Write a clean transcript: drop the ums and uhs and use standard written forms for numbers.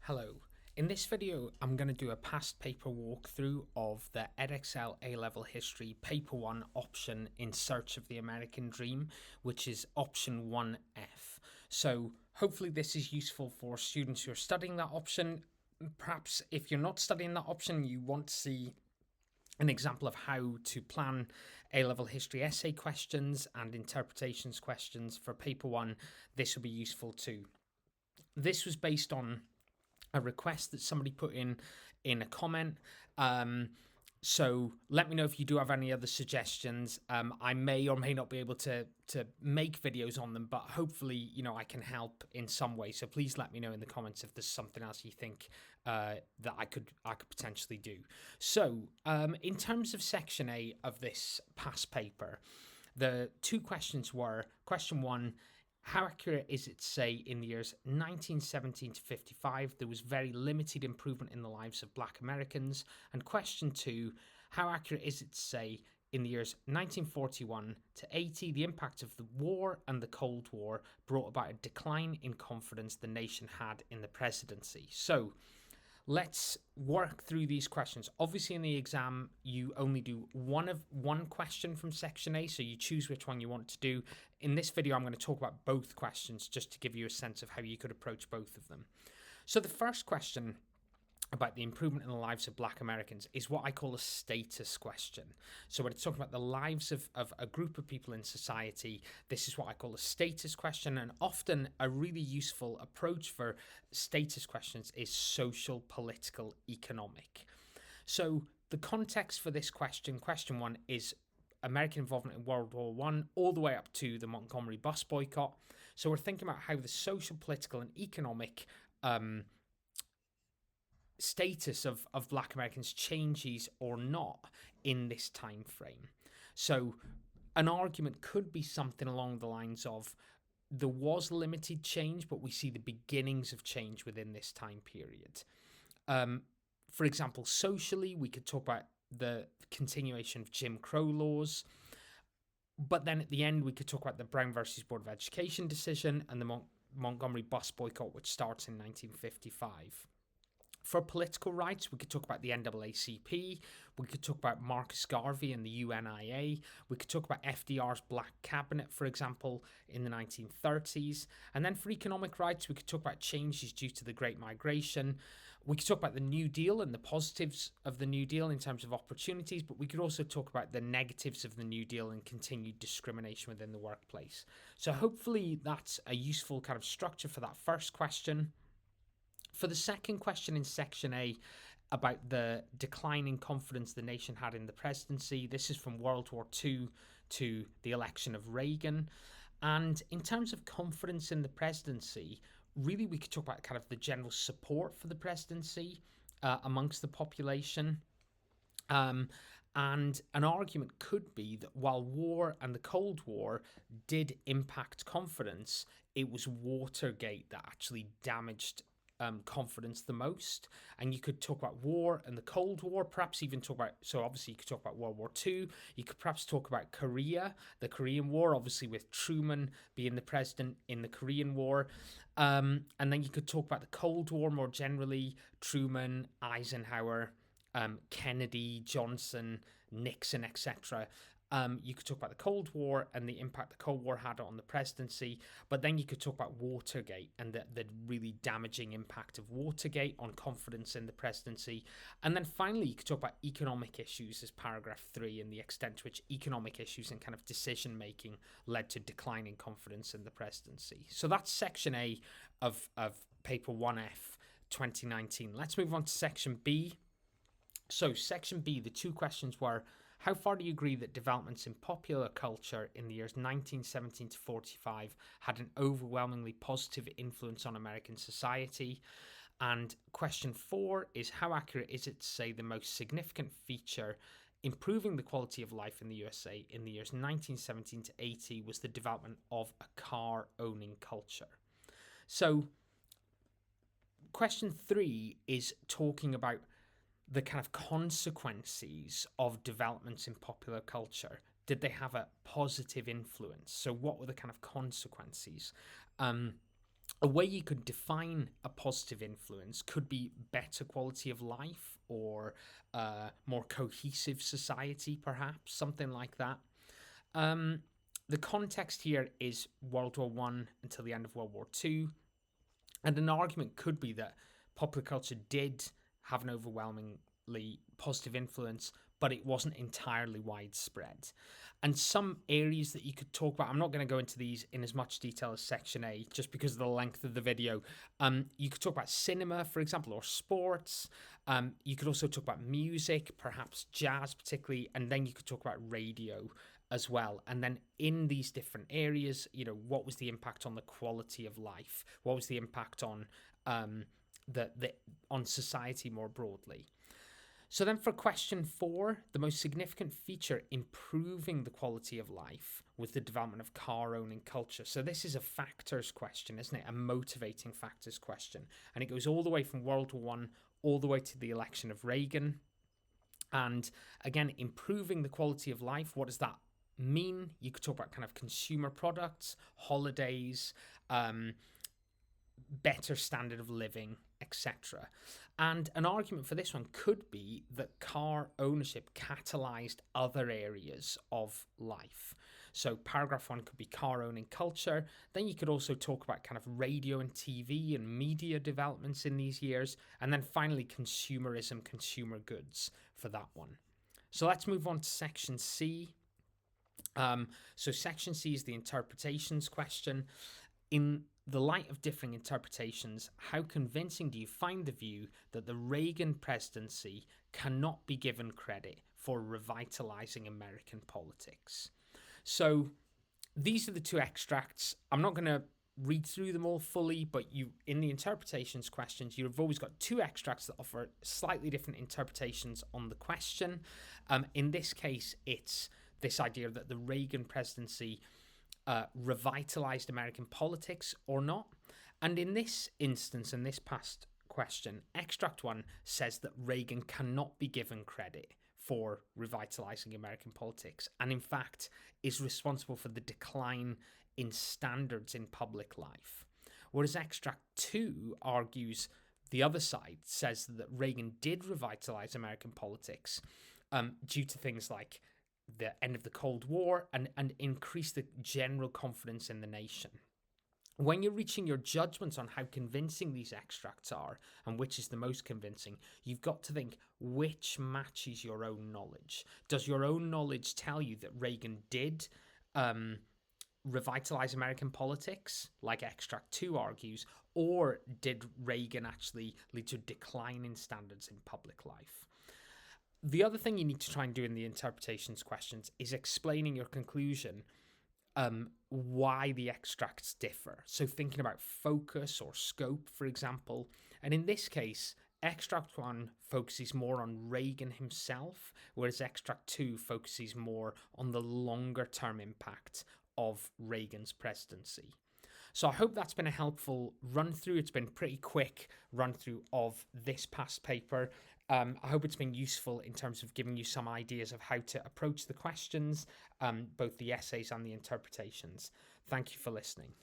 Hello. In this video, I'm going to do a past paper walkthrough of the Edexcel A-Level History Paper 1 option in search of the American Dream, which is option 1F. So hopefully this is useful for students who are studying that option. Perhaps if you're not studying that option, you want to see an example of how to plan A-level history essay questions and interpretations questions for paper 1, this will be useful too. This was based on a request that somebody put in a comment. So let me know if you do have any other suggestions. I may or may not be able to make videos on them, but hopefully, I can help in some way. So please let me know in the comments if there's something else you think that I could potentially do. So in terms of section A of this past paper, the two questions were, question 1, how accurate is it to say in the years 1917 to 55 there was very limited improvement in the lives of black Americans? And question 2, how accurate is it to say in the years 1941 to 80 the impact of the war and the Cold War brought about a decline in confidence the nation had in the presidency? So let's work through these questions. Obviously in the exam you only do one question from section A, so you choose which one you want to do. In this video I'm going to talk about both questions just to give you a sense of how you could approach both of them. So the first question about the improvement in the lives of black Americans is what I call a status question. So when it's talking about the lives of a group of people in society, this is what I call a status question. And often a really useful approach for status questions is social, political, economic. So the context for this question 1, is American involvement in World War I all the way up to the Montgomery bus boycott. So we're thinking about how the social, political, and economic status of black Americans changes or not in this time frame. So an argument could be something along the lines of there was limited change, but we see the beginnings of change within this time period. For example, socially, we could talk about the continuation of Jim Crow laws, but then at the end we could talk about the Brown versus Board of Education decision and the Montgomery bus boycott, which starts in 1955. For political rights, we could talk about the NAACP, we could talk about Marcus Garvey and the UNIA, we could talk about FDR's Black Cabinet, for example, in the 1930s. And then for economic rights, we could talk about changes due to the Great Migration. We could talk about the New Deal and the positives of the New Deal in terms of opportunities, but we could also talk about the negatives of the New Deal and continued discrimination within the workplace. So hopefully that's a useful kind of structure for that first question. For the second question in section A about the declining confidence the nation had in the presidency, this is from World War II to the election of Reagan. And in terms of confidence in the presidency, really we could talk about kind of the general support for the presidency amongst the population. And an argument could be that while war and the Cold War did impact confidence, it was Watergate that actually damaged confidence the most. And you could talk about war and the Cold War, perhaps even talk about, so obviously you could talk about World War II, you could perhaps talk about Korea, the Korean War, obviously with Truman being the president in the Korean War. And then you could talk about the Cold War more generally, Truman, Eisenhower, Kennedy, Johnson, Nixon, etc. You could talk about the Cold War and the impact the Cold War had on the presidency, but then you could talk about Watergate and the really damaging impact of Watergate on confidence in the presidency. And then finally, you could talk about economic issues as paragraph 3 and the extent to which economic issues and kind of decision making led to declining confidence in the presidency. So that's section A of paper 1F 2019. Let's move on to section B. So section B, the two questions were, how far do you agree that developments in popular culture in the years 1917 to 45 had an overwhelmingly positive influence on American society? And question 4 is, how accurate is it to say the most significant feature improving the quality of life in the USA in the years 1917 to 80 was the development of a car-owning culture? So question 3 is talking about the kind of consequences of developments in popular culture. Did they have a positive influence? So what were the kind of consequences? a way you could define a positive influence could be better quality of life or more cohesive society, perhaps, something like that. Um, the context here is World War One until the end of World War Two, and an argument could be that popular culture did have an overwhelmingly positive influence, but it wasn't entirely widespread. And some areas that you could talk about, I'm not going to go into these in as much detail as Section A, just because of the length of the video. You could talk about cinema, for example, or sports. You could also talk about music, perhaps jazz particularly, and then you could talk about radio as well. And then in these different areas, what was the impact on the quality of life? What was the impact on on society more broadly? So then for question 4, the most significant feature improving the quality of life was the development of car owning culture. So this is a factors question, isn't it? A motivating factors question. And it goes all the way from World War One all the way to the election of Reagan. And again, improving the quality of life, what does that mean? You could talk about kind of consumer products, holidays, better standard of living, etc. And an argument for this one could be that car ownership catalyzed other areas of life. So paragraph 1 could be car owning culture. Then you could also talk about kind of radio and TV and media developments in these years. And then finally, consumerism, consumer goods for that one. So let's move on to section C. So section C is the interpretations question. In the light of differing interpretations, how convincing do you find the view that the Reagan presidency cannot be given credit for revitalizing American politics? So these are the two extracts. I'm not going to read through them all fully, but in the interpretations questions, you've always got two extracts that offer slightly different interpretations on the question. In this case, it's this idea that the Reagan presidency revitalized American politics or not. And in this instance, in this past question, extract 1 says that Reagan cannot be given credit for revitalizing American politics, and in fact is responsible for the decline in standards in public life. Whereas extract 2 argues the other side, says that Reagan did revitalize American politics due to things like the end of the Cold War and increase the general confidence in the nation. When you're reaching your judgments on how convincing these extracts are and which is the most convincing, you've got to think which matches your own knowledge. Does your own knowledge tell you that Reagan did revitalize American politics, like extract 2 argues, or did Reagan actually lead to a decline in standards in public life? The other thing you need to try and do in the interpretations questions is explaining your conclusion, why the extracts differ. So thinking about focus or scope, for example. And in this case, extract 1 focuses more on Reagan himself, whereas extract 2 focuses more on the longer term impact of Reagan's presidency. So I hope that's been a helpful run through. It's been a pretty quick run through of this past paper. I hope it's been useful in terms of giving you some ideas of how to approach the questions, both the essays and the interpretations. Thank you for listening.